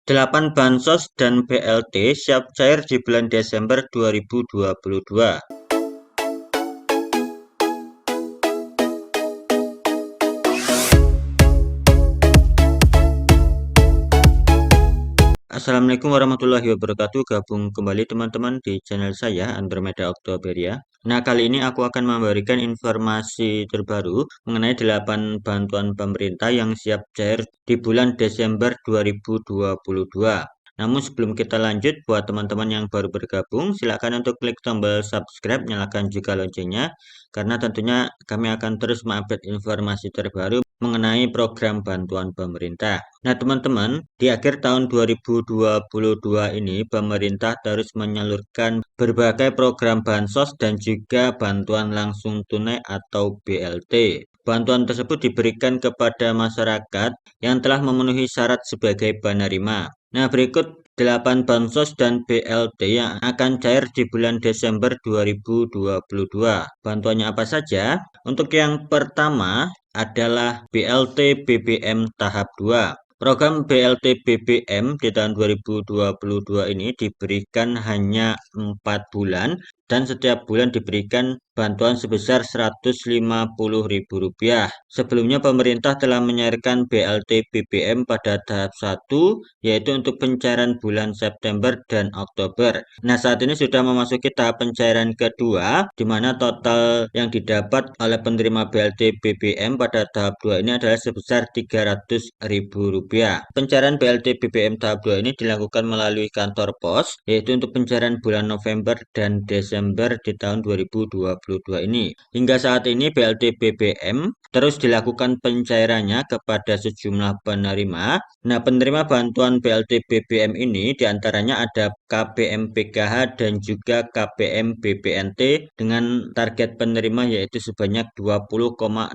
8 bansos dan BLT siap cair di bulan Desember 2022. Assalamualaikum warahmatullahi wabarakatuh. Gabung kembali teman-teman di channel saya Andromeda Oktoberia. Nah, kali ini aku akan memberikan informasi terbaru mengenai 8 bantuan pemerintah yang siap cair di bulan Desember 2022. Namun sebelum kita lanjut, buat teman-teman yang baru bergabung, silakan untuk klik tombol subscribe, nyalakan juga loncengnya, karena tentunya kami akan terus mengupdate informasi terbaru mengenai program bantuan pemerintah. Nah, teman-teman, di akhir tahun 2022 ini, pemerintah terus menyalurkan berbagai program bansos dan juga bantuan langsung tunai atau BLT. Bantuan tersebut diberikan kepada masyarakat yang telah memenuhi syarat sebagai penerima. Nah, berikut 8 bansos dan BLT yang akan cair di bulan Desember 2022. Bantuannya apa saja? Untuk yang pertama adalah BLT BBM tahap 2. Program BLT BBM di tahun 2022 ini diberikan hanya 4 bulan dan setiap bulan diberikan bantuan sebesar Rp150.000. Sebelumnya pemerintah telah menyairkan BLT BBM pada tahap 1 yaitu untuk pencairan bulan September dan Oktober. Nah, saat ini sudah memasuki tahap pencairan kedua di mana total yang didapat oleh penerima BLT BBM pada tahap 2 ini adalah sebesar Rp300.000. Pencairan BLT BBM tahap 2 ini dilakukan melalui kantor pos yaitu untuk pencairan bulan November dan Desember di tahun 2022 ini. Hingga saat ini BLT BBM terus dilakukan pencairannya kepada sejumlah penerima. Nah, penerima bantuan BLT BBM ini diantaranya ada KPM PKH dan juga KPM BPNT dengan target penerima yaitu sebanyak 20,60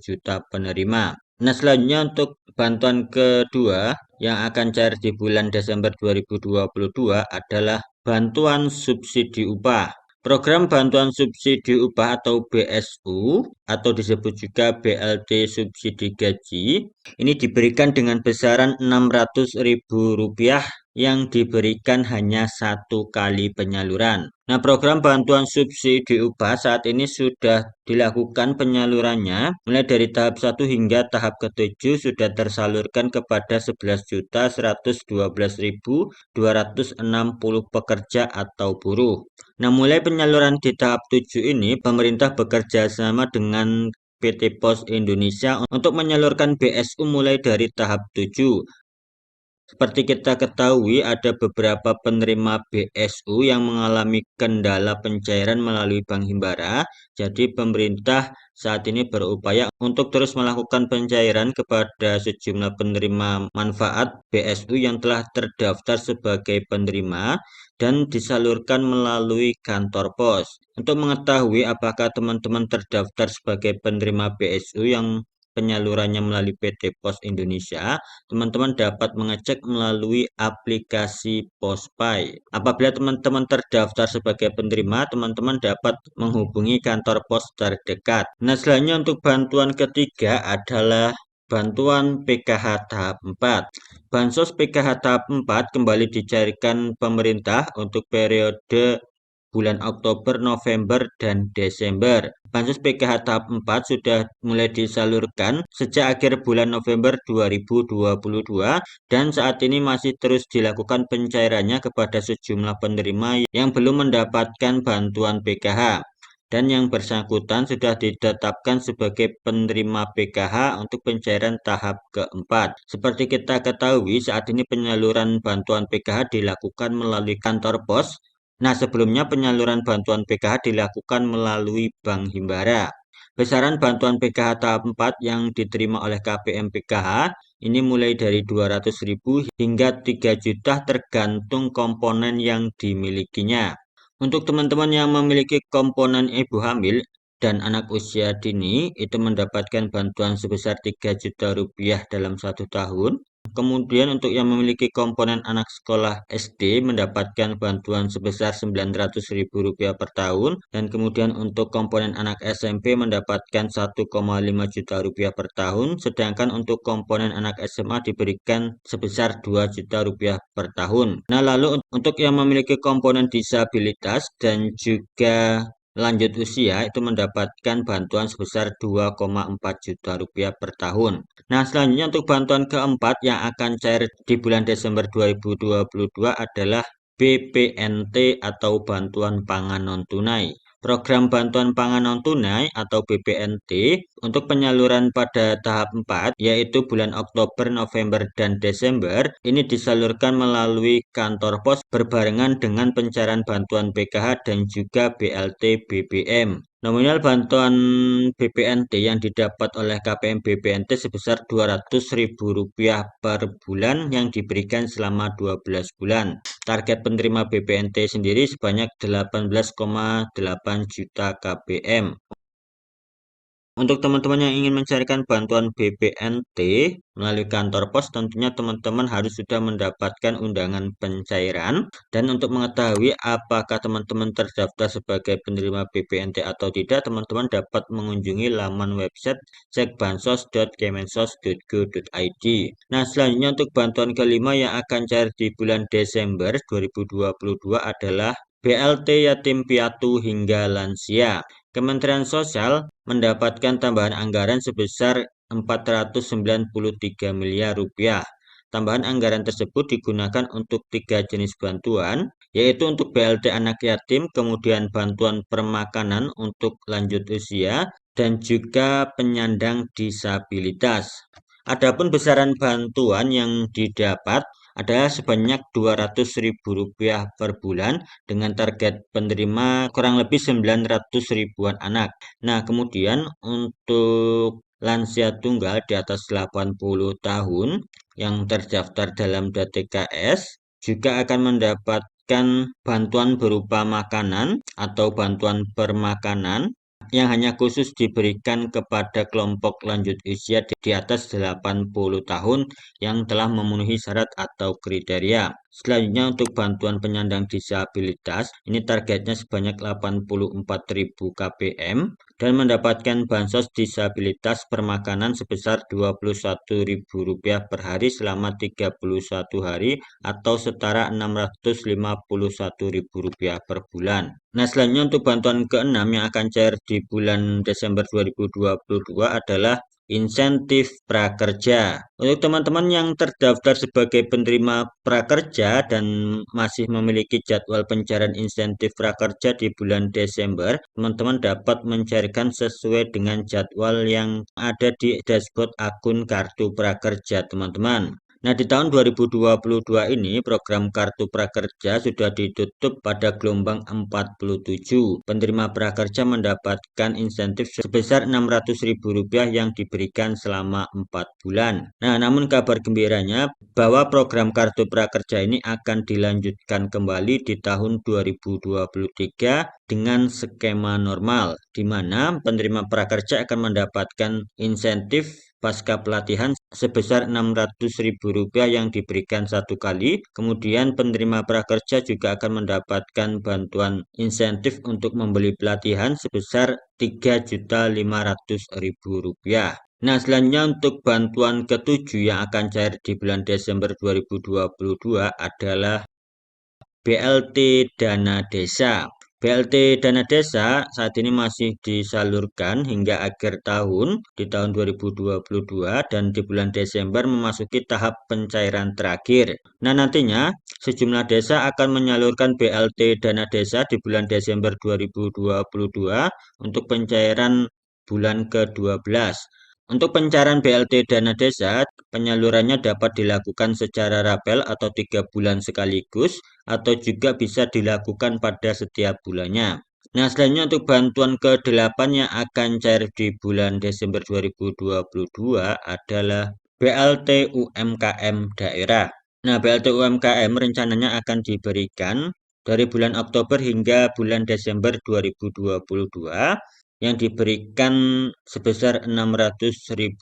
juta penerima. Nah, selanjutnya untuk bantuan kedua yang akan cair di bulan Desember 2022 adalah bantuan subsidi upah. Program bantuan subsidi upah atau BSU atau disebut juga BLT subsidi gaji ini diberikan dengan besaran Rp600.000 yang diberikan hanya satu kali penyaluran. Nah, program bantuan subsidi upah saat ini sudah dilakukan penyalurannya mulai dari tahap 1 hingga tahap ke-7 sudah tersalurkan kepada 11.112.260 pekerja atau buruh. Nah, mulai penyaluran di tahap 7 ini pemerintah bekerja sama dengan PT Pos Indonesia untuk menyalurkan BSU mulai dari tahap 7. Seperti kita ketahui, ada beberapa penerima BSU yang mengalami kendala pencairan melalui Bank Himbara. Jadi, pemerintah saat ini berupaya untuk terus melakukan pencairan kepada sejumlah penerima manfaat BSU yang telah terdaftar sebagai penerima dan disalurkan melalui kantor pos. Untuk mengetahui apakah teman-teman terdaftar sebagai penerima BSU yang penyalurannya melalui PT Pos Indonesia, teman-teman dapat mengecek melalui aplikasi Postpay. Apabila teman-teman terdaftar sebagai penerima, teman-teman dapat menghubungi kantor pos terdekat. Nah, selanjutnya untuk bantuan ketiga adalah bantuan PKH tahap 4. Bansos PKH tahap 4 kembali dicairkan pemerintah untuk periode bulan Oktober, November, dan Desember. Bansos PKH tahap 4 sudah mulai disalurkan sejak akhir bulan November 2022 dan saat ini masih terus dilakukan pencairannya kepada sejumlah penerima yang belum mendapatkan bantuan PKH. Dan yang bersangkutan sudah ditetapkan sebagai penerima PKH untuk pencairan tahap keempat. Seperti kita ketahui, saat ini penyaluran bantuan PKH dilakukan melalui kantor pos. Nah, sebelumnya penyaluran bantuan PKH dilakukan melalui Bank Himbara. Besaran bantuan PKH tahap 4 yang diterima oleh KPM PKH ini mulai dari 200.000 hingga 3 juta tergantung komponen yang dimilikinya. Untuk teman-teman yang memiliki komponen ibu hamil dan anak usia dini itu mendapatkan bantuan sebesar 3 juta rupiah dalam 1 tahun. Kemudian untuk yang memiliki komponen anak sekolah SD mendapatkan bantuan sebesar Rp900.000 per tahun, dan kemudian untuk komponen anak SMP mendapatkan Rp1,5 juta per tahun, sedangkan untuk komponen anak SMA diberikan sebesar Rp2 juta per tahun. Nah, lalu untuk yang memiliki komponen disabilitas dan juga lanjut usia itu mendapatkan bantuan sebesar Rp2,4 juta per tahun. Nah, selanjutnya untuk bantuan keempat yang akan cair di bulan Desember 2022 adalah BPNT atau bantuan pangan non-tunai. Program bantuan pangan non-tunai atau BPNT untuk penyaluran pada tahap 4 yaitu bulan Oktober, November, dan Desember ini disalurkan melalui kantor pos berbarengan dengan pencairan bantuan PKH dan juga BLT BBM. Nominal bantuan BPNT yang didapat oleh KPM BPNT sebesar Rp200.000 per bulan yang diberikan selama 12 bulan. Target penerima BPNT sendiri sebanyak 18,8 juta KPM. Untuk teman-teman yang ingin mencarikan bantuan BPNT melalui kantor pos, tentunya teman-teman harus sudah mendapatkan undangan pencairan. Dan untuk mengetahui apakah teman-teman terdaftar sebagai penerima BPNT atau tidak, teman-teman dapat mengunjungi laman website cekbansos.kemensos.go.id. Nah, selanjutnya untuk bantuan kelima yang akan cair di bulan Desember 2022 adalah BLT Yatim Piatu hingga Lansia. Kementerian Sosial mendapatkan tambahan anggaran sebesar Rp493 miliar. Tambahan anggaran tersebut digunakan untuk 3 jenis bantuan, yaitu untuk BLT anak yatim, kemudian bantuan permakanan untuk lanjut usia, dan juga penyandang disabilitas. Adapun besaran bantuan yang didapat adalah sebanyak Rp200.000 per bulan dengan target penerima kurang lebih 900 ribuan anak. Nah, kemudian untuk lansia tunggal di atas 80 tahun yang terdaftar dalam DTKS juga akan mendapatkan bantuan berupa makanan atau bantuan permakanan yang hanya khusus diberikan kepada kelompok lanjut usia di atas 80 tahun yang telah memenuhi syarat atau kriteria. Selanjutnya untuk bantuan penyandang disabilitas, ini targetnya sebanyak 84.000 KPM dan mendapatkan bansos disabilitas permakanan sebesar Rp21.000 per hari selama 31 hari atau setara Rp651.000 per bulan. Nah, selanjutnya untuk bantuan keenam yang akan cair di bulan Desember 2022 adalah insentif prakerja. Untuk teman-teman yang terdaftar sebagai penerima prakerja dan masih memiliki jadwal pencairan insentif prakerja di bulan Desember, teman-teman dapat mencairkan sesuai dengan jadwal yang ada di dashboard akun kartu prakerja teman-teman. Nah, di tahun 2022 ini program Kartu Prakerja sudah ditutup pada gelombang 47. Penerima prakerja mendapatkan insentif sebesar Rp600.000 yang diberikan selama 4 bulan. Nah, namun kabar gembiranya bahwa program Kartu Prakerja ini akan dilanjutkan kembali di tahun 2023 dengan skema normal, di mana penerima prakerja akan mendapatkan insentif pasca pelatihan sebesar Rp600.000 yang diberikan satu kali. Kemudian penerima prakerja juga akan mendapatkan bantuan insentif untuk membeli pelatihan sebesar Rp3.500.000. Nah, selanjutnya untuk bantuan ketujuh yang akan cair di bulan Desember 2022 adalah BLT Dana Desa. BLT Dana Desa saat ini masih disalurkan hingga akhir tahun di tahun 2022 dan di bulan Desember memasuki tahap pencairan terakhir. Nah, nantinya sejumlah desa akan menyalurkan BLT Dana Desa di bulan Desember 2022 untuk pencairan bulan ke-12. Untuk pencairan BLT Dana Desa, penyalurannya dapat dilakukan secara rapel atau 3 bulan sekaligus atau juga bisa dilakukan pada setiap bulannya. Nah, selanjutnya untuk bantuan ke-8 yang akan cair di bulan Desember 2022 adalah BLT UMKM daerah. Nah, BLT UMKM rencananya akan diberikan dari bulan Oktober hingga bulan Desember 2022 yang diberikan sebesar Rp600.000.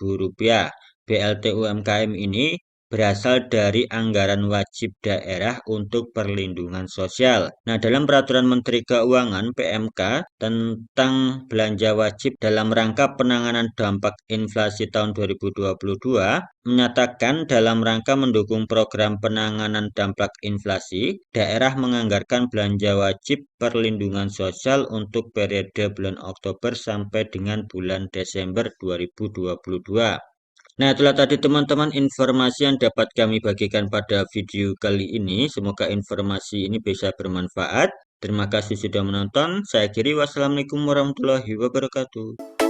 BLT UMKM ini berasal dari anggaran wajib daerah untuk perlindungan sosial. Nah, dalam Peraturan Menteri Keuangan (PMK) tentang belanja wajib dalam rangka penanganan dampak inflasi tahun 2022 menyatakan dalam rangka mendukung program penanganan dampak inflasi, daerah menganggarkan belanja wajib perlindungan sosial untuk periode bulan Oktober sampai dengan bulan Desember 2022. Nah, itulah tadi teman-teman informasi yang dapat kami bagikan pada video kali ini. Semoga informasi ini bisa bermanfaat. Terima kasih sudah menonton. Saya akhiri, wassalamualaikum warahmatullahi wabarakatuh.